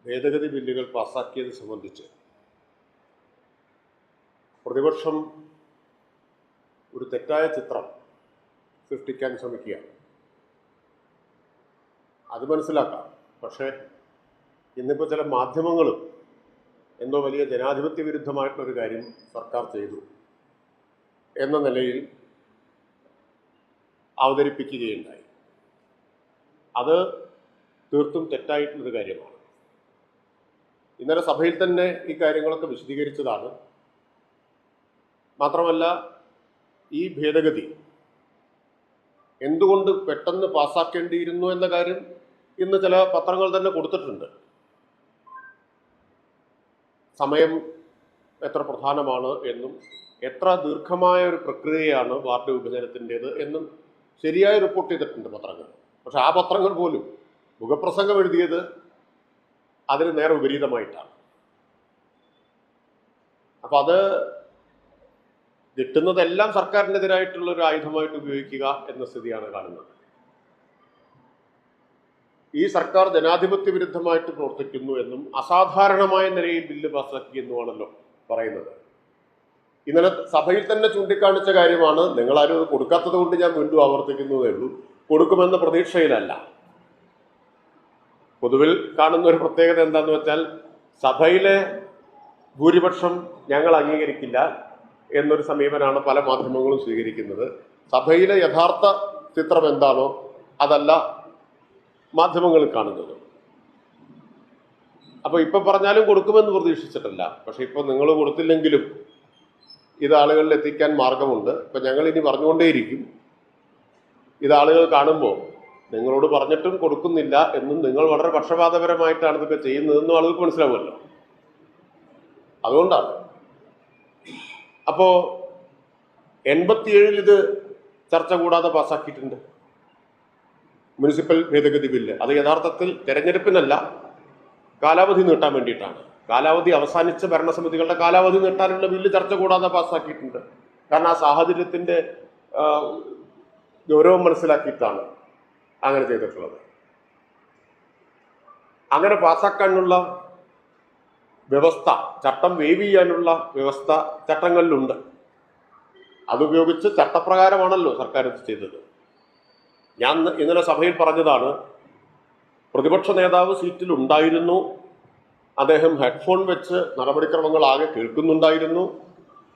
ഭേദഗതി ബില്ലുകൾ പാസാക്കിയത് സംബന്ധിച്ച് പ്രതിപക്ഷം ഒരു തെറ്റായ ചിത്രം സൃഷ്ടിക്കാൻ ശ്രമിക്കുകയാണ്. അത് മനസ്സിലാക്കാം. പക്ഷേ ഇന്നിപ്പോൾ ചില മാധ്യമങ്ങളും എന്തോ വലിയ ജനാധിപത്യ വിരുദ്ധമായിട്ടുള്ളൊരു കാര്യം സർക്കാർ ചെയ്തു എന്ന നിലയിൽ അവതരിപ്പിക്കുകയുണ്ടായി. അത് തീർത്തും തെറ്റായിട്ടുള്ളൊരു കാര്യമാണ്. ഇന്നലെ സഭയിൽ തന്നെ ഈ കാര്യങ്ങളൊക്കെ വിശദീകരിച്ചതാണ്. മാത്രമല്ല, ഈ ഭേദഗതി എന്തുകൊണ്ട് പെട്ടെന്ന് പാസ്സാക്കേണ്ടിയിരുന്നു എന്ന കാര്യം ഇന്ന് ചില പത്രങ്ങൾ തന്നെ കൊടുത്തിട്ടുണ്ട്. സമയം എത്ര പ്രധാനമാണ് എന്നും എത്ര ദീർഘമായ ഒരു പ്രക്രിയയാണ് വാർഡ് വിഭജനത്തിൻ്റേത് എന്നും ശരിയായി റിപ്പോർട്ട് ചെയ്തിട്ടുണ്ട് പത്രങ്ങൾ. പക്ഷെ ആ പത്രങ്ങൾ പോലും മുഖപ്രസംഗം എഴുതിയത് അതിന് നേരെ വിപരീതമായിട്ടാണ്. അപ്പം അത് കിട്ടുന്നതെല്ലാം സർക്കാരിനെതിരായിട്ടുള്ള ഒരു ആയുധമായിട്ട് ഉപയോഗിക്കുക എന്ന സ്ഥിതിയാണ് കാണുന്നത്. ഈ സർക്കാർ ജനാധിപത്യ വിരുദ്ധമായിട്ട് പ്രവർത്തിക്കുന്നു എന്നും അസാധാരണമായ നിലയിൽ ബില്ല് പാസാക്കി എന്നുമാണല്ലോ പറയുന്നത്. ഇന്നലെ സഭയിൽ തന്നെ ചൂണ്ടിക്കാണിച്ച കാര്യമാണ്. നിങ്ങളാരും അത് കൊടുക്കാത്തത് കൊണ്ട് ഞാൻ വീണ്ടും ആവർത്തിക്കുന്നതേ ഉള്ളൂ. കൊടുക്കുമെന്ന പ്രതീക്ഷയിലല്ല. പൊതുവിൽ കാണുന്ന ഒരു പ്രത്യേകത എന്താണെന്ന് വെച്ചാൽ, സഭയിലെ ഭൂരിപക്ഷം ഞങ്ങൾ അംഗീകരിക്കില്ല എന്നൊരു സമീപനമാണ് പല മാധ്യമങ്ങളും സ്വീകരിക്കുന്നത്. സഭയിലെ യഥാർത്ഥ ചിത്രം എന്താണോ അതല്ല മാധ്യമങ്ങൾ കാണുന്നത്. അപ്പോൾ ഇപ്പം പറഞ്ഞാലും കൊടുക്കുമെന്ന് പ്രതീക്ഷിച്ചിട്ടല്ല. പക്ഷെ ഇപ്പോൾ നിങ്ങൾ കൊടുത്തില്ലെങ്കിലും ഇത് ആളുകളിൽ എത്തിക്കാൻ മാർഗമുണ്ട്. ഇപ്പം ഞങ്ങൾ ഇനി പറഞ്ഞുകൊണ്ടേയിരിക്കും. ഇത് ആളുകൾ കാണുമ്പോൾ നിങ്ങളോട് പറഞ്ഞിട്ടും കൊടുക്കുന്നില്ല എന്നും നിങ്ങൾ വളരെ പക്ഷപാതപരമായിട്ടാണ് ഇതൊക്കെ ചെയ്യുന്നതെന്നും ആളുകൾക്ക് മനസ്സിലാവുമല്ലോ. അതുകൊണ്ടാണ്. അപ്പോൾ 87 ഇത് ചർച്ച കൂടാതെ പാസ്സാക്കിയിട്ടുണ്ട്. മുനിസിപ്പൽ ഭേദഗതി ബില്ല് അത് യഥാർത്ഥത്തിൽ തെരഞ്ഞെടുപ്പിനല്ല, കാലാവധി നീട്ടാൻ വേണ്ടിയിട്ടാണ്. കാലാവധി അവസാനിച്ച ഭരണസമിതികളുടെ കാലാവധി നീട്ടാനുള്ള ബില്ല് ചർച്ച കൂടാതെ പാസ്സാക്കിയിട്ടുണ്ട്. കാരണം ആ സാഹചര്യത്തിൻ്റെ ഗൗരവം മനസ്സിലാക്കിയിട്ടാണ് അങ്ങനെ ചെയ്തിട്ടുള്ളത്. അങ്ങനെ പാസ്സാക്കാനുള്ള വ്യവസ്ഥ, ചട്ടം വേവ് ചെയ്യാനുള്ള വ്യവസ്ഥ ചട്ടങ്ങളിലുണ്ട്. അതുപയോഗിച്ച് ചട്ടപ്രകാരമാണല്ലോ സർക്കാർ ഇത് ചെയ്തത്. ഞാൻ ഇന്നലെ സഭയിൽ പറഞ്ഞതാണ്, പ്രതിപക്ഷ നേതാവ് സീറ്റിൽ ഉണ്ടായിരുന്നു. അദ്ദേഹം ഹെഡ്ഫോൺ വെച്ച് നടപടിക്രമങ്ങൾ ആകെ കേൾക്കുന്നുണ്ടായിരുന്നു.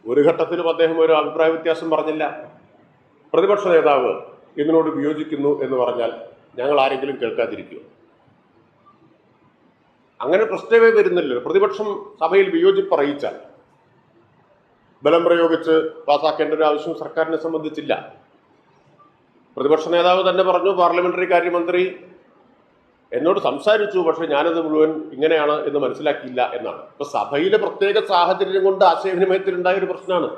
ഒരു ഘട്ടത്തിലും അദ്ദേഹം ഒരു അഭിപ്രായ വ്യത്യാസം പറഞ്ഞില്ല. പ്രതിപക്ഷ നേതാവ് ഇതിനോട് വിയോജിക്കുന്നു എന്ന് പറഞ്ഞാൽ ഞങ്ങൾ ആരെങ്കിലും കേൾക്കാതിരിക്കുമോ? അങ്ങനെ പ്രശ്നമേ വരുന്നില്ലല്ലോ. പ്രതിപക്ഷം സഭയിൽ വിയോജിപ്പ് അറിയിച്ചാൽ ബലം പ്രയോഗിച്ച് പാസ്സാക്കേണ്ട ഒരു ആവശ്യം സർക്കാരിനെ സംബന്ധിച്ചില്ല. പ്രതിപക്ഷ നേതാവ് തന്നെ പറഞ്ഞു, പാർലമെന്ററി കാര്യമന്ത്രി എന്നോട് സംസാരിച്ചു, പക്ഷെ ഞാനത് മുഴുവൻ ഇങ്ങനെയാണ് എന്ന് മനസ്സിലാക്കിയില്ല എന്നാണ്. ഇപ്പൊ സഭയിലെ പ്രത്യേക സാഹചര്യം കൊണ്ട് ആശയവിനിമയത്തിലുണ്ടായ ഒരു പ്രശ്നമാണ്.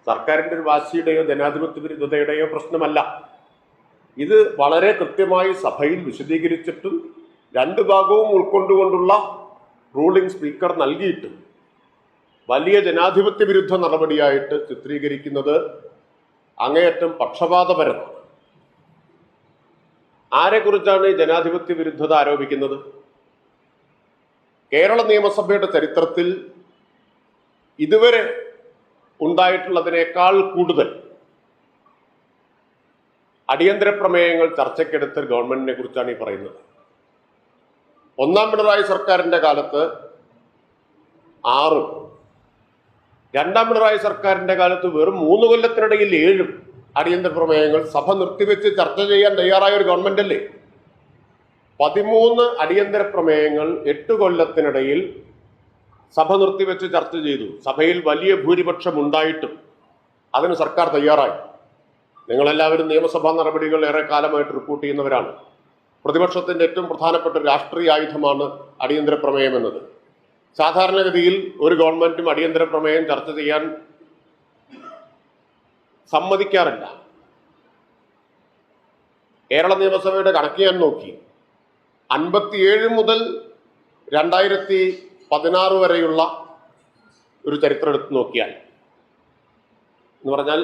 സർക്കാരിന്റെ ഒരു വാശിയുടെയോ ജനാധിപത്യ വിരുദ്ധതയുടെയോ പ്രശ്നമല്ല. ഇത് വളരെ കൃത്യമായി സഭയിൽ വിശദീകരിച്ചിട്ടും രണ്ടു ഭാഗവും ഉൾക്കൊണ്ടുകൊണ്ടുള്ള റൂളിംഗ് സ്പീക്കർ നൽകിയിട്ടും വലിയ ജനാധിപത്യ വിരുദ്ധ നടപടിയായിട്ട് ചിത്രീകരിക്കുന്നത് അങ്ങേയറ്റം പക്ഷപാതപരമാണ്. ആരെക്കുറിച്ചാണ് ഈ ജനാധിപത്യ വിരുദ്ധത ആരോപിക്കുന്നത്? കേരള നിയമസഭയുടെ ചരിത്രത്തിൽ ഇതുവരെ ഉണ്ടായിട്ടുള്ളതിനേക്കാൾ കൂടുതൽ അടിയന്തര പ്രമേയങ്ങൾ ചർച്ചയ്ക്കെടുത്ത ഗവൺമെന്റിനെ കുറിച്ചാണ് ഈ പറയുന്നത്. ഒന്നാം പിണറായി സർക്കാരിന്റെ കാലത്ത് 6, രണ്ടാം പിണറായി സർക്കാരിന്റെ കാലത്ത് വെറും 3 കൊല്ലത്തിനിടയിൽ 7 അടിയന്തര പ്രമേയങ്ങൾ സഭ നിർത്തിവെച്ച് ചർച്ച ചെയ്യാൻ തയ്യാറായ ഒരു ഗവൺമെന്റ് അല്ലേ? 13 അടിയന്തര പ്രമേയങ്ങൾ 8 കൊല്ലത്തിനിടയിൽ സഭ നിർത്തിവെച്ച് ചർച്ച ചെയ്തു. സഭയിൽ വലിയ ഭൂരിപക്ഷം ഉണ്ടായിട്ടും അതിന് സർക്കാർ തയ്യാറായി. നിങ്ങളെല്ലാവരും നിയമസഭാ നടപടികൾ ഏറെ കാലമായിട്ട് റിപ്പോർട്ട് ചെയ്യുന്നവരാണ്. പ്രതിപക്ഷത്തിന്റെ ഏറ്റവും പ്രധാനപ്പെട്ട രാഷ്ട്രീയ ആയുധമാണ് അടിയന്തര പ്രമേയം എന്നത്. സാധാരണഗതിയിൽ ഒരു ഗവൺമെന്റും അടിയന്തര പ്രമേയം ചർച്ച ചെയ്യാൻ സമ്മതിക്കാറില്ല. കേരള നിയമസഭയുടെ കണക്ക് ഞാൻ നോക്കി. 57 മുതൽ 2016 വരെയുള്ള ഒരു ചരിത്രം എടുത്ത് നോക്കിയാൽ എന്ന് പറഞ്ഞാൽ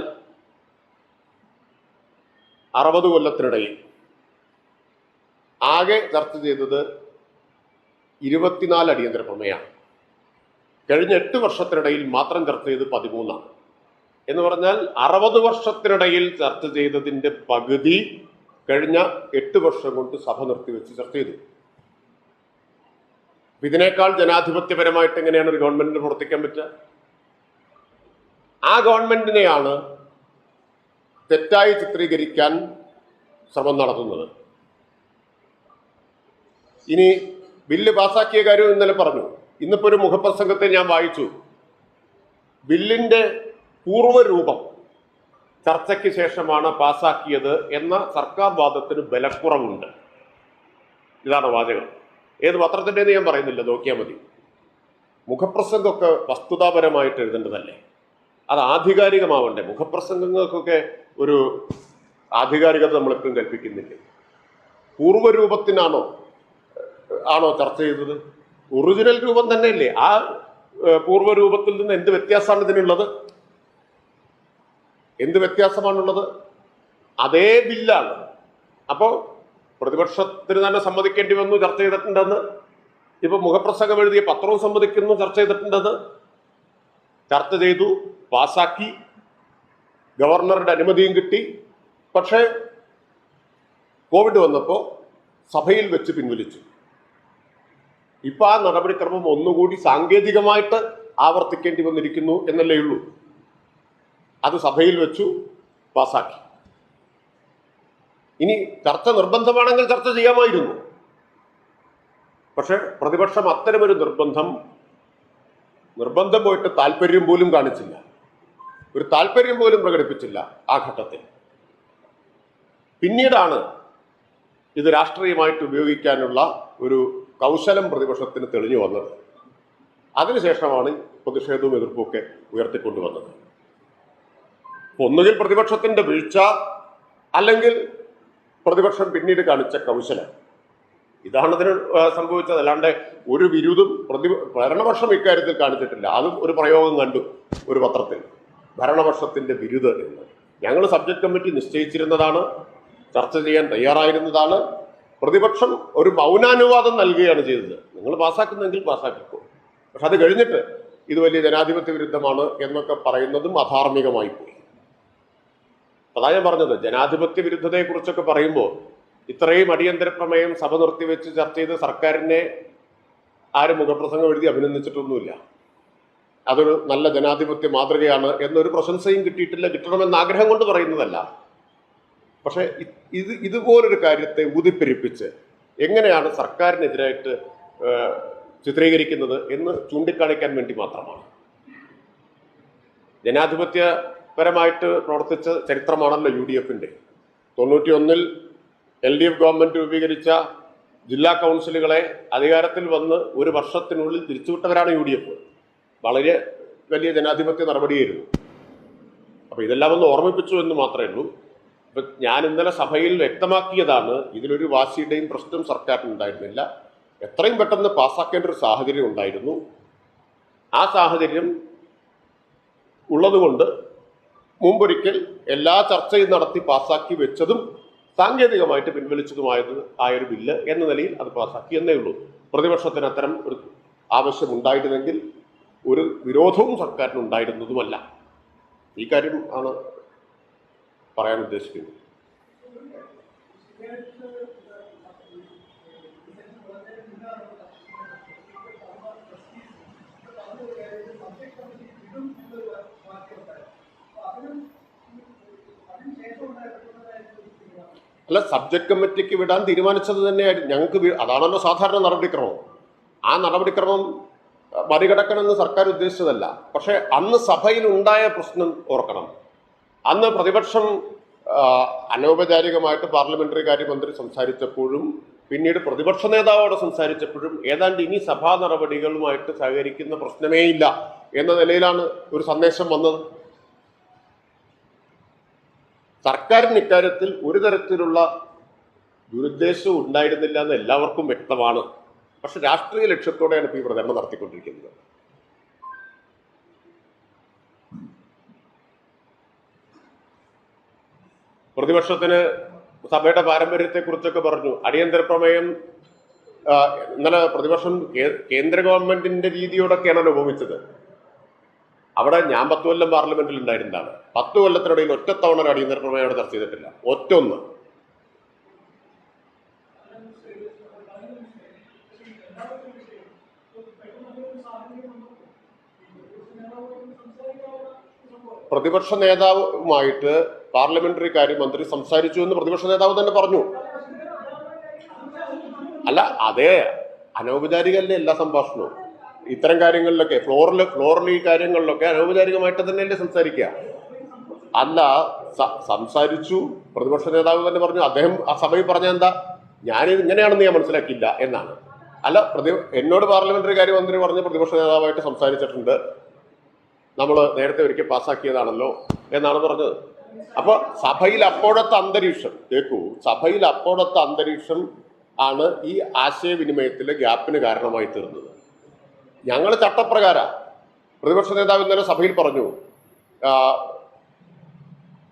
60 കൊല്ലത്തിനിടയിൽ ആകെ ചർച്ച ചെയ്തത് 24 അടിയന്തര പ്രമേയമാണ്. കഴിഞ്ഞ 8 വർഷത്തിനിടയിൽ മാത്രം ചർച്ച ചെയ്ത് 13. എന്ന് പറഞ്ഞാൽ 60 വർഷത്തിനിടയിൽ ചർച്ച ചെയ്തതിൻ്റെ പകുതി കഴിഞ്ഞ 8 വർഷം കൊണ്ട് സഭ നിർത്തിവെച്ച് ചർച്ച ചെയ്തു. ഇതിനേക്കാൾ ജനാധിപത്യപരമായിട്ട് എങ്ങനെയാണ് ഒരു ഗവൺമെന്റിന് പ്രവർത്തിക്കാൻ പറ്റുക? ആ ഗവൺമെന്റിനെയാണ് തെറ്റായി ചിത്രീകരിക്കാൻ ശ്രമം നടത്തുന്നത്. ഇനി ബില്ല് പാസാക്കിയ കാര്യം ഇന്നലെ പറഞ്ഞു. ഇന്നിപ്പോ ഒരു മുഖപ്രസംഗത്തെ ഞാൻ വായിച്ചു. ബില്ലിന്റെ പൂർവ്വരൂപം ചർച്ചയ്ക്ക് ശേഷമാണ് പാസാക്കിയത് എന്ന സർക്കാർ വാദത്തിന് ബലക്കുറവുണ്ട്. ഇതാണ് വാചകം. ഏത് പത്രത്തിൻ്റെന്ന് ഞാൻ പറയുന്നില്ല, നോക്കിയാൽ മതി. മുഖപ്രസംഗമൊക്കെ വസ്തുതാപരമായിട്ട് എഴുതേണ്ടതല്ലേ? അത് ആധികാരികമാവണ്ടേ? മുഖപ്രസംഗങ്ങൾക്കൊക്കെ ഒരു ആധികാരികത നമ്മളെപ്പോഴും കൽപ്പിക്കുന്നില്ലേ? പൂർവ്വരൂപത്തിനാണോ ചർച്ച ചെയ്തത്? ഒറിജിനൽ രൂപം തന്നെയല്ലേ? ആ പൂർവ്വരൂപത്തിൽ നിന്ന് എന്ത് വ്യത്യാസമാണ് ഇതിനുള്ളത്? എന്ത് വ്യത്യാസമാണുള്ളത്? അതേ ബില്ലാണ്. അപ്പോൾ പ്രതിപക്ഷത്തിന് തന്നെ സമ്മതിക്കേണ്ടി വന്നു ചർച്ച ചെയ്തിട്ടുണ്ടെന്ന്. ഇപ്പൊ മുഖപ്രസംഗം എഴുതിയ പത്രവും സമ്മതിക്കുന്നു ചർച്ച ചെയ്തിട്ടുണ്ടെന്ന്. ചർച്ച ചെയ്തു, പാസാക്കി, ഗവർണറുടെ അനുമതിയും കിട്ടി. പക്ഷേ കോവിഡ് വന്നപ്പോൾ സഭയിൽ വെച്ച് പിൻവലിച്ചു. ഇപ്പൊ ആ നടപടിക്രമം ഒന്നുകൂടി സാങ്കേതികമായിട്ട് ആവർത്തിക്കേണ്ടി വന്നിരിക്കുന്നു എന്നല്ലേ ഉള്ളൂ. അത് സഭയിൽ വെച്ചു, പാസാക്കി. ഇനി ചർച്ച നിർബന്ധമാണെങ്കിൽ ചർച്ച ചെയ്യാമായിരുന്നു. പക്ഷെ പ്രതിപക്ഷം അത്തരമൊരു നിർബന്ധം പോയിട്ട് താല്പര്യം പോലും കാണിച്ചില്ല. ഒരു താല്പര്യം പോലും പ്രകടിപ്പിച്ചില്ല ആ ഘട്ടത്തിൽ. പിന്നീടാണ് ഇത് രാഷ്ട്രീയമായിട്ട് ഉപയോഗിക്കാനുള്ള ഒരു കൗശലം പ്രതിപക്ഷത്തിന് തെളിഞ്ഞു വന്നത്. അതിനുശേഷമാണ് പ്രതിഷേധവും എതിർപ്പുമൊക്കെ ഉയർത്തിക്കൊണ്ടുവന്നത്. ഒന്നുകിൽ പ്രതിപക്ഷത്തിന്റെ വീഴ്ച, അല്ലെങ്കിൽ പ്രതിപക്ഷം പിന്നീട് കാണിച്ച കൗശലം. ഇതാണ് ഇതിന് സംഭവിച്ചത്. അല്ലാണ്ട് ഒരു വിരുദ്ധം ഭരണപക്ഷം ഇക്കാര്യത്തിൽ കാണിച്ചിട്ടില്ല. അതും ഒരു പ്രയോഗം കണ്ടു ഒരു പത്രത്തിൽ, ഭരണപക്ഷത്തിന്റെ വിരുദ്ധ എന്ന്. ഞങ്ങൾ സബ്ജക്ട് കമ്മിറ്റി നിശ്ചയിച്ചിരുന്നതാണ്, ചർച്ച ചെയ്യാൻ തയ്യാറായിരുന്നതാണ്. പ്രതിപക്ഷം ഒരു മൗനാനുവാദം നൽകുകയാണ് ചെയ്തത്. നിങ്ങൾ പാസ്സാക്കുന്നെങ്കിൽ പാസ്സാക്കിക്കോ, പക്ഷെ അത് കഴിഞ്ഞിട്ട് ഇത് വലിയ ജനാധിപത്യ വിരുദ്ധമാണ് എന്നൊക്കെ പറയുന്നതും അധാർമികമായി പോയി. അതാ ഞാൻ പറഞ്ഞത്, ജനാധിപത്യ വിരുദ്ധതയെക്കുറിച്ചൊക്കെ പറയുമ്പോൾ ഇത്രയും അടിയന്തര പ്രമേയം സഭ നിർത്തിവെച്ച് ചർച്ച ചെയ്ത് സർക്കാരിനെ ആരും മുഖപ്രസംഗം എഴുതി അഭിനന്ദിച്ചിട്ടൊന്നുമില്ല. അതൊരു നല്ല ജനാധിപത്യ മാതൃകയാണ് എന്നൊരു പ്രശംസയും കിട്ടിയിട്ടില്ല. കിട്ടണമെന്ന് ആഗ്രഹം കൊണ്ട് പറയുന്നതല്ല. പക്ഷെ ഇതുപോലൊരു കാര്യത്തെ ഊതിപ്പെരിപ്പിച്ച് എങ്ങനെയാണ് സർക്കാരിനെതിരായിട്ട് ചിത്രീകരിക്കുന്നത് എന്ന് ചൂണ്ടിക്കാണിക്കാൻ വേണ്ടി മാത്രമാണ്. ജനാധിപത്യപരമായിട്ട് പ്രവർത്തിച്ച ചരിത്രമാണല്ലോ UDF-ന്റെ. 91-ൽ LDF ഗവൺമെന്റ് രൂപീകരിച്ച ജില്ലാ കൗൺസിലുകളെ അധികാരത്തിൽ വന്ന് ഒരു വർഷത്തിനുള്ളിൽ തിരിച്ചുവിട്ടവരാണ് UDF. വളരെ വലിയ ജനാധിപത്യ നടപടിയായിരുന്നു. അപ്പൊ ഇതെല്ലാം ഒന്ന് ഓർമ്മിപ്പിച്ചു എന്ന് മാത്രമേ ഉള്ളൂ. ഇപ്പൊ ഞാൻ ഇന്നലെ സഭയിൽ വ്യക്തമാക്കിയതാണ്, ഇതിലൊരു വാശിയുടെയും പ്രശ്നം സർക്കാരിന് ഉണ്ടായിരുന്നില്ല. എത്രയും പെട്ടെന്ന് പാസ്സാക്കേണ്ട ഒരു സാഹചര്യം ഉണ്ടായിരുന്നു. ആ സാഹചര്യം ഉള്ളതുകൊണ്ട് മുമ്പൊരിക്കൽ എല്ലാ ചർച്ചയും നടത്തി പാസ്സാക്കി വെച്ചതും സാങ്കേതികമായിട്ട് ആയൊരു ബില്ല് എന്ന നിലയിൽ അത് പാസ്സാക്കി എന്നേ ഉള്ളൂ. പ്രതിപക്ഷത്തിന് അത്തരം ഒരു ആവശ്യമുണ്ടായിരുന്നെങ്കിൽ ഒരു വിരോധവും സർക്കാരിന് ഉണ്ടായിരുന്നതുമല്ല. ഈ കാര്യം ആണ് പറയാൻ ഉദ്ദേശിക്കുന്നത്. അല്ല, സബ്ജക്ട് കമ്മിറ്റിക്ക് വിടാൻ തീരുമാനിച്ചത് തന്നെയായിരുന്നു. ഞങ്ങൾക്ക് അതാണല്ലോ സാധാരണ നടപടിക്രമം. ആ നടപടിക്രമം മറികടക്കണമെന്ന് സർക്കാർ ഉദ്ദേശിച്ചതല്ല. പക്ഷെ അന്ന് സഭയിൽ ഉണ്ടായ പ്രശ്നം ഓർക്കണം. അന്ന് പ്രതിപക്ഷം അനൗപചാരികമായിട്ട് പാർലമെന്ററി കാര്യമന്ത്രി സംസാരിച്ചപ്പോഴും പിന്നീട് പ്രതിപക്ഷ നേതാവോട് സംസാരിച്ചപ്പോഴും ഏതാണ്ട് ഇനി സഭാ നടപടികളുമായിട്ട് സഹകരിക്കുന്ന പ്രശ്നമേ ഇല്ല എന്ന നിലയിലാണ് ഒരു സന്ദേശം വന്നത്. സർക്കാരിന് ഇക്കാര്യത്തിൽ ഒരു തരത്തിലുള്ള ദുരുദ്ദേശവും ഉണ്ടായിരുന്നില്ല എന്ന് എല്ലാവർക്കും വ്യക്തമാണ്. പക്ഷെ രാഷ്ട്രീയ ലക്ഷ്യത്തോടെയാണ് ഇപ്പോൾ ഈ പ്രചരണം നടത്തിക്കൊണ്ടിരിക്കുന്നത്. പ്രതിപക്ഷത്തിന് സഭയുടെ പാരമ്പര്യത്തെക്കുറിച്ചൊക്കെ പറഞ്ഞു. അടിയന്തര പ്രമേയം ഇന്നലെ പ്രതിപക്ഷം കേന്ദ്ര ഗവൺമെന്റിന്റെ രീതിയോടൊക്കെയാണല്ലോ ഉപമിച്ചത്. അവിടെ ഞാൻ 10 കൊല്ലം പാർലമെന്റിൽ ഉണ്ടായിരുന്നതാണ്. 10 കൊല്ലത്തിനിടയിൽ ഒറ്റത്തവണ ഒരു അടിയന്തര പ്രമേയം അവിടെ ചർച്ച ചെയ്തിട്ടില്ല. ഒറ്റൊന്ന്. പ്രതിപക്ഷ നേതാവുമായിട്ട് പാർലമെന്ററി കാര്യമന്ത്രി സംസാരിച്ചു എന്ന് പ്രതിപക്ഷ നേതാവ് തന്നെ പറഞ്ഞു. അല്ല, അതേ അനൗപചാരികല്ലേ എല്ലാ സംഭാഷണവും. ഇത്തരം കാര്യങ്ങളിലൊക്കെ ഫ്ലോറിൽ ഈ കാര്യങ്ങളിലൊക്കെ അനൗപചാരികമായിട്ട് തന്നെയല്ലേ സംസാരിക്കുക. അല്ല, സംസാരിച്ചു. പ്രതിപക്ഷ നേതാവ് തന്നെ പറഞ്ഞു. അദ്ദേഹം ആ സഭയിൽ പറഞ്ഞ എന്താ, ഞാനിത് ഇങ്ങനെയാണെന്ന് ഞാൻ മനസ്സിലാക്കിയില്ല എന്നാണ്. അല്ല, എന്നോട് പാർലമെന്ററി കാര്യമന്ത്രി പറഞ്ഞ് പ്രതിപക്ഷ നേതാവായിട്ട് സംസാരിച്ചിട്ടുണ്ട്, നമ്മൾ നേരത്തെ ഒരിക്കൽ പാസ്സാക്കിയതാണല്ലോ എന്നാണ് പറഞ്ഞത്. അപ്പൊ സഭയിൽ അപ്പോഴത്തെ അന്തരീക്ഷം കേൾക്കൂ, സഭയിൽ അപ്പോഴത്തെ അന്തരീക്ഷം ആണ് ഈ ആശയവിനിമയത്തിലെ ഗ്യാപ്പിന് കാരണമായി തീർന്നത്. ഞങ്ങൾ ചട്ടപ്രകാര പ്രതിപക്ഷ നേതാവ് ഇന്നലെ സഭയിൽ പറഞ്ഞു,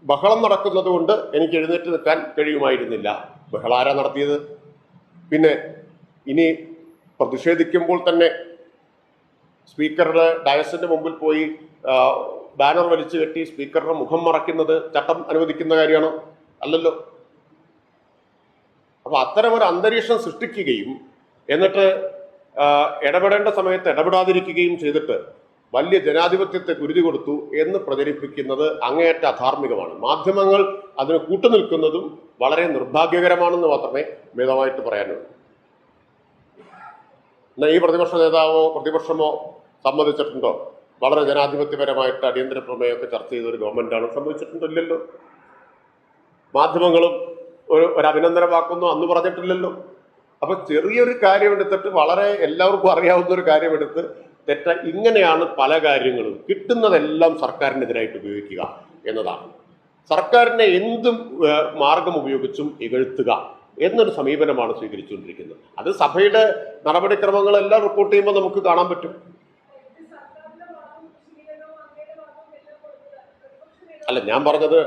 ബഹളം നടക്കുന്നത് കൊണ്ട് എനിക്ക് എഴുന്നേറ്റ് നിൽക്കാൻ കഴിയുമായിരുന്നില്ല. ബഹളം ആരാ നടത്തിയത്? പിന്നെ ഇനി പ്രതിഷേധിക്കുമ്പോൾ തന്നെ സ്പീക്കറുടെ ഡയസിന്റെ മുമ്പിൽ പോയി ബാനർ വലിച്ചു കെട്ടി സ്പീക്കറുടെ മുഖം മറയ്ക്കുന്നത് ചട്ടം അനുവദിക്കുന്ന കാര്യമാണോ? അല്ലല്ലോ. അപ്പൊ അത്തരമൊരു അന്തരീക്ഷം സൃഷ്ടിക്കുകയും എന്നിട്ട് ഇടപെടേണ്ട സമയത്ത് ഇടപെടാതിരിക്കുകയും ചെയ്തിട്ട് വലിയ ജനാധിപത്യത്തെ കുരുതി കൊടുത്തു എന്ന് പ്രചരിപ്പിക്കുന്നത് അങ്ങേയറ്റ അധാർമികമാണ്. മാധ്യമങ്ങൾ അതിന് കൂട്ടുനിൽക്കുന്നതും വളരെ നിർഭാഗ്യകരമാണെന്ന് മാത്രമേ മിതമായിട്ട് പറയാനുള്ളൂ. എന്നാൽ ഈ പ്രതിപക്ഷ നേതാവോ പ്രതിപക്ഷമോ സമ്മതിച്ചിട്ടുണ്ടോ വളരെ ജനാധിപത്യപരമായിട്ട് അടിയന്തര പ്രമേയമൊക്കെ ചർച്ച ചെയ്ത ഒരു ഗവൺമെന്റാണ്? സംഭവിച്ചിട്ടുണ്ടല്ലോ. മാധ്യമങ്ങളും ഒരു അഭിനന്ദന വാക്കൊന്നും അന്ന് പറഞ്ഞിട്ടില്ലല്ലോ. അപ്പൊ ചെറിയൊരു കാര്യം എടുത്തിട്ട് വളരെ എല്ലാവർക്കും അറിയാവുന്ന ഒരു കാര്യം എടുത്ത് ഇങ്ങനെയാണ് പല കാര്യങ്ങളും കിട്ടുന്നതെല്ലാം സർക്കാരിനെതിരായിട്ട് ഉപയോഗിക്കുക എന്നതാണ്. സർക്കാരിനെ എന്തും മാർഗം ഉപയോഗിച്ചും ഇകഴ്ത്തുക എന്നൊരു സമീപനമാണ് സ്വീകരിച്ചുകൊണ്ടിരിക്കുന്നത്. അത് സഭയുടെ നടപടിക്രമങ്ങളെല്ലാം റിപ്പോർട്ട് ചെയ്യുമ്പോൾ നമുക്ക് കാണാൻ പറ്റും. അല്ല, ഞാൻ പറഞ്ഞത്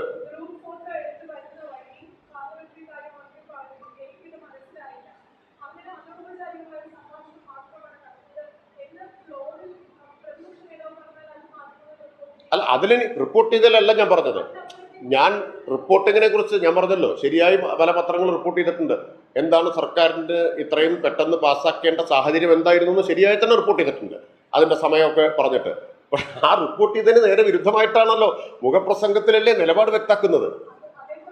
അല്ല, അതിൽ റിപ്പോർട്ട് ചെയ്തതല്ല ഞാൻ പറഞ്ഞത്. ഞാൻ റിപ്പോർട്ടിങ്ങിനെ കുറിച്ച് ഞാൻ പറഞ്ഞല്ലോ, ശരിയായി പല പത്രങ്ങൾ റിപ്പോർട്ട് ചെയ്തിട്ടുണ്ട്. എന്താണ് സർക്കാരിന്റെ ഇത്രയും പെട്ടെന്ന് പാസ്സാക്കേണ്ട സാഹചര്യം എന്തായിരുന്നു എന്ന് ശരിയായി തന്നെ റിപ്പോർട്ട് ചെയ്തിട്ടുണ്ട്, അതിന്റെ സമയമൊക്കെ പറഞ്ഞിട്ട്. പക്ഷെ ആ റിപ്പോർട്ട് ചെയ്തതിന് നേരെ വിരുദ്ധമായിട്ടാണല്ലോ മുഖപ്രസംഗത്തിലല്ലേ നിലപാട് വ്യക്താക്കുന്നത്.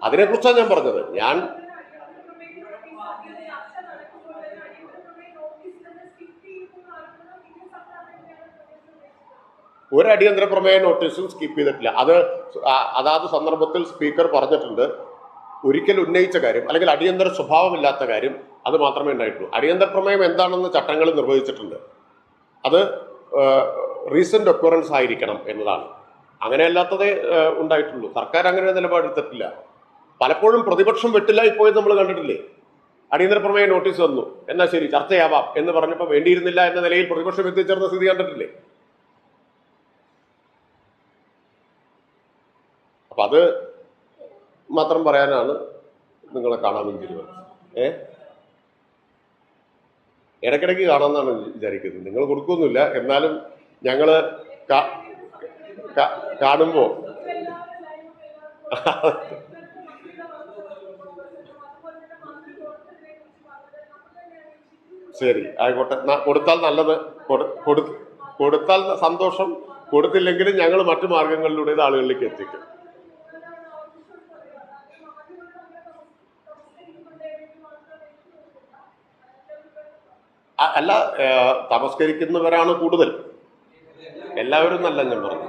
അതിനെക്കുറിച്ചാണ് ഞാൻ പറഞ്ഞത്. ഞാൻ ഒരു അടിയന്തര പ്രമേയ നോട്ടീസും സ്കിപ്പ് ചെയ്തിട്ടില്ല. അതാത് സന്ദർഭത്തിൽ സ്പീക്കർ പറഞ്ഞിട്ടുണ്ട്. ഒരിക്കൽ ഉന്നയിച്ച കാര്യം അല്ലെങ്കിൽ അടിയന്തര സ്വഭാവമില്ലാത്ത കാര്യം അത് മാത്രമേ ഉണ്ടായിട്ടുള്ളൂ. അടിയന്തര പ്രമേയം എന്താണെന്ന് ചട്ടങ്ങൾ നിർവഹിച്ചിട്ടുണ്ട്. അത് റീസെന്റ് ഒക്യുറൻസ് ആയിരിക്കണം എന്നതാണ്. അങ്ങനെയല്ലാത്തതേ ഉണ്ടായിട്ടുള്ളൂ. സർക്കാർ അങ്ങനെ നിലപാടെടുത്തിട്ടില്ല. പലപ്പോഴും പ്രതിപക്ഷം വെട്ടിലായി പോയത് നമ്മൾ കണ്ടിട്ടില്ലേ? അടിയന്തര പ്രമേയ നോട്ടീസ് വന്നു, എന്നാൽ ശരി ചർച്ചയാവാം എന്ന് പറഞ്ഞപ്പോൾ വേണ്ടിയിരുന്നില്ല എന്ന നിലയിൽ പ്രതിപക്ഷം എത്തിച്ചേർന്ന സ്ഥിതി കണ്ടിട്ടില്ലേ? അപ്പൊ അത് മാത്രം പറയാനാണ് നിങ്ങളെ കാണാമെന്ന് തീരുമാനിച്ചത്. ഇടയ്ക്കിടയ്ക്ക് കാണാമെന്നാണ് വിചാരിക്കുന്നത്. നിങ്ങൾ കൊടുക്കൊന്നുമില്ല, എന്നാലും ഞങ്ങള് കാണുമ്പോ ശരി ആയിക്കോട്ടെ, കൊടുത്താൽ നല്ലത്, കൊടുത്താൽ സന്തോഷം. കൊടുത്തില്ലെങ്കിലും ഞങ്ങൾ മറ്റു മാർഗങ്ങളിലൂടെ ഇത് ആളുകളിലേക്ക് എത്തിക്കും. അല്ല, തമസ്കരിക്കുന്നവരാണ് കൂടുതൽ, എല്ലാവരും നല്ല ഞാൻ പറഞ്ഞു.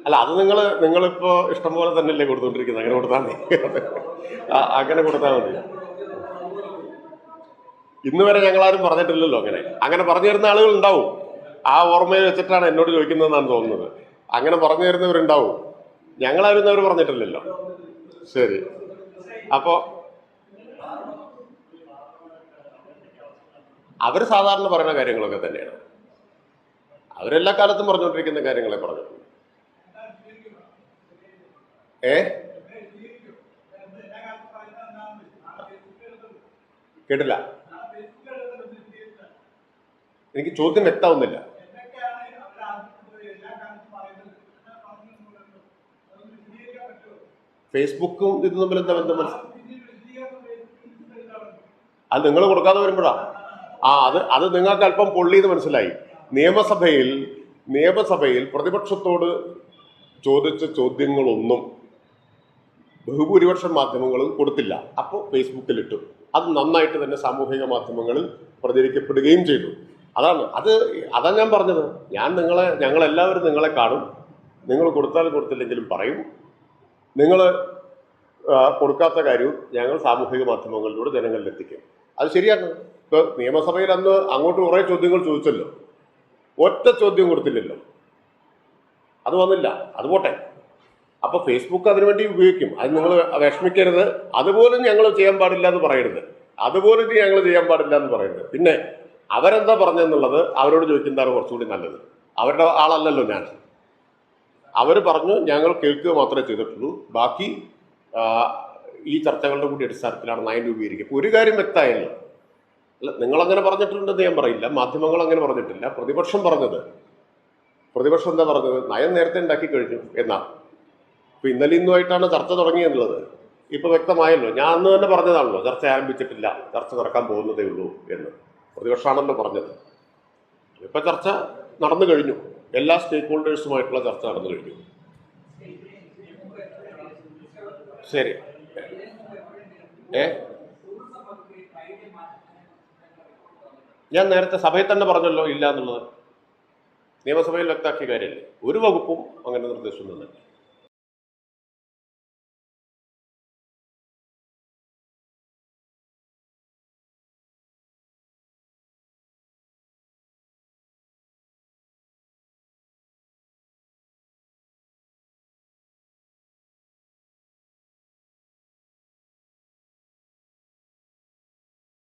അല്ല, അത് നിങ്ങളിപ്പോ ഇഷ്ടംപോലെ തന്നെയല്ലേ കൊടുത്തോണ്ടിരിക്കുന്നത്. അങ്ങനെ കൊടുത്താൽ മതി, അങ്ങനെ കൊടുത്താൽ മതി. ഇന്ന് വരെ ഞങ്ങളാരും പറഞ്ഞിട്ടില്ലല്ലോ. അങ്ങനെ പറഞ്ഞു തരുന്ന ആളുകൾ ഉണ്ടാവും. ആ ഓർമ്മയിൽ വെച്ചിട്ടാണ് എന്നോട് ചോദിക്കുന്നതെന്നാണ് തോന്നുന്നത്. അങ്ങനെ പറഞ്ഞു തരുന്നവരുണ്ടാവും. ഞങ്ങളാരും അവർ പറഞ്ഞിട്ടില്ലല്ലോ. ശരി, അപ്പോ അവർ സാധാരണ പറയുന്ന കാര്യങ്ങളൊക്കെ തന്നെയാണ്. അവരെല്ലാ കാലത്തും പറഞ്ഞുകൊണ്ടിരിക്കുന്ന കാര്യങ്ങളെ പറഞ്ഞിട്ടുണ്ട്. കേട്ടില്ല, എനിക്ക് ചോദ്യം വ്യക്തമാവുന്നില്ല. ഫേസ്ബുക്കും ഇത് തമ്മിൽ എന്താ ബന്ധം? അത് നിങ്ങൾ കൊടുക്കാതെ വരുമ്പോഴാ അത് നിങ്ങൾക്ക് അല്പം പൊള്ളിയെന്ന് മനസ്സിലായി. നിയമസഭയിൽ പ്രതിപക്ഷത്തോട് ചോദിച്ച ചോദ്യങ്ങളൊന്നും ബഹുഭൂരിപക്ഷം മാധ്യമങ്ങളും കൊടുത്തില്ല. അപ്പോൾ ഫേസ്ബുക്കിലിട്ടു. അത് നന്നായിട്ട് തന്നെ സാമൂഹിക മാധ്യമങ്ങളിൽ പ്രചരിക്കപ്പെടുകയും ചെയ്തു. അതാ ഞാൻ പറഞ്ഞത്. ഞങ്ങളെല്ലാവരും നിങ്ങളെ കാണും. നിങ്ങൾ കൊടുത്താലും കൊടുത്തില്ലെങ്കിലും പറയും. നിങ്ങൾ കൊടുക്കാത്ത കാര്യവും ഞങ്ങൾ സാമൂഹിക മാധ്യമങ്ങളിലൂടെ ജനങ്ങളിൽ എത്തിക്കും. അത് ശരിയാണ്. ഇപ്പോൾ നിയമസഭയിൽ അന്ന് അങ്ങോട്ട് കുറേ ചോദ്യങ്ങൾ ചോദിച്ചല്ലോ, ഒറ്റ ചോദ്യം കൊടുത്തില്ലല്ലോ. അത് വന്നില്ല, അത് പോട്ടെ. അപ്പോൾ ഫേസ്ബുക്ക് അതിനുവേണ്ടി ഉപയോഗിക്കും. അത് നിങ്ങൾ വിഷമിക്കരുത്. അതുപോലും ഞങ്ങൾ ചെയ്യാൻ പാടില്ല എന്ന് പറയരുത്. പിന്നെ അവരെന്താ പറഞ്ഞെന്നുള്ളത് അവരോട് ചോദിക്കുന്നതാണ് കുറച്ചുകൂടി നല്ലത്. അവരുടെ ആളല്ലല്ലോ ഞാൻ. അവർ പറഞ്ഞു ഞങ്ങൾ കേൾക്കുക മാത്രമേ ചെയ്തിട്ടുള്ളൂ, ബാക്കി ഈ ചർച്ചകളുടെ കൂടി അടിസ്ഥാനത്തിലാണ് നയം രൂപീകരിക്കുക. ഒരു കാര്യം വ്യക്തമായല്ലോ. അല്ല, നിങ്ങളങ്ങനെ പറഞ്ഞിട്ടുണ്ടെന്ന് ഞാൻ പറയില്ല, മാധ്യമങ്ങൾ അങ്ങനെ പറഞ്ഞിട്ടില്ല. പ്രതിപക്ഷം എന്താ പറഞ്ഞത്? നയം നേരത്തെ ഉണ്ടാക്കി കഴിഞ്ഞു എന്നാ. ഇപ്പൊ ഇന്നലെ ഇന്നുമായിട്ടാണ് ചർച്ച തുടങ്ങിയെന്നുള്ളത് ഇപ്പൊ വ്യക്തമായല്ലോ. ഞാൻ അന്ന് തന്നെ പറഞ്ഞതാണല്ലോ, ചർച്ച ആരംഭിച്ചിട്ടില്ല, ചർച്ച നടക്കാൻ പോകുന്നതേ ഉള്ളൂ എന്ന്. പ്രതിപക്ഷമാണല്ലോ പറഞ്ഞത്. ഇപ്പൊ ചർച്ച നടന്നു കഴിഞ്ഞു. എല്ലാ സ്റ്റേക്ക് ഹോൾഡേഴ്സുമായിട്ടുള്ള ചർച്ച നടന്നു കഴിഞ്ഞു. ശരി. ഞാൻ നേരത്തെ സഭയിൽ തന്നെ പറഞ്ഞല്ലോ ഇല്ല എന്നുള്ളത്. നിയമസഭയിൽ വ്യക്തമാക്കിയ കാര്യമല്ലേ. ഒരു വകുപ്പും അങ്ങനെ നിർദ്ദേശം തന്നില്ല.